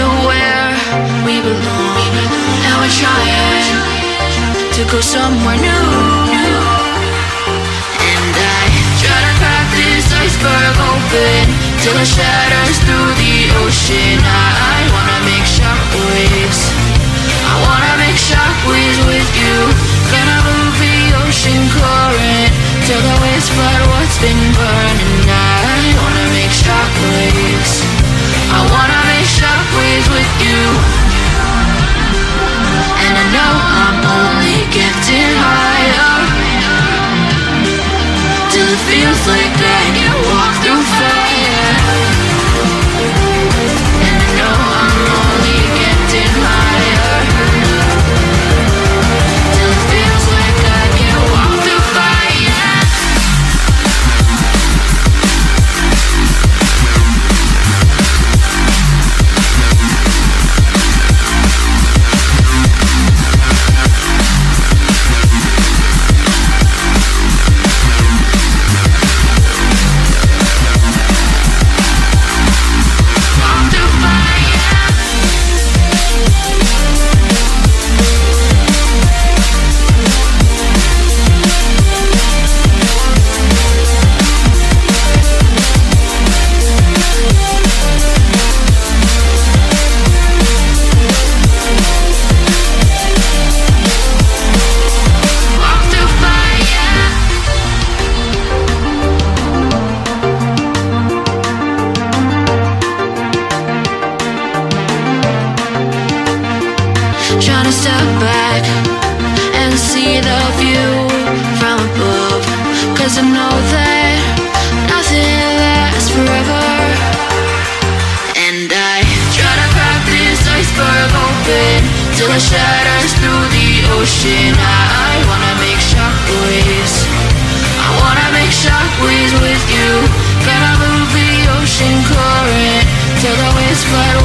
to where we belong. And we're trying to go somewhere new. And I try to crack this iceberg open till it shatters through the ocean. I wanna make shockwaves. I wanna make shockwaves with you. Gonna move the ocean current till the waves flood what's been burning. I wanna make shockwaves. I wanna make shockwaves with you. And I know I'm only getting higher till it feels like I can walk through fire. And I know I'm only getting higher till it feels like I can walk through fire. Trying to step back and see the view from above, 'cause I know that nothing lasts forever. And I try to crack this iceberg open till it shatters through the ocean. I wanna make shockwaves. I wanna make shockwaves with you. Gonna move the ocean current till the waves flood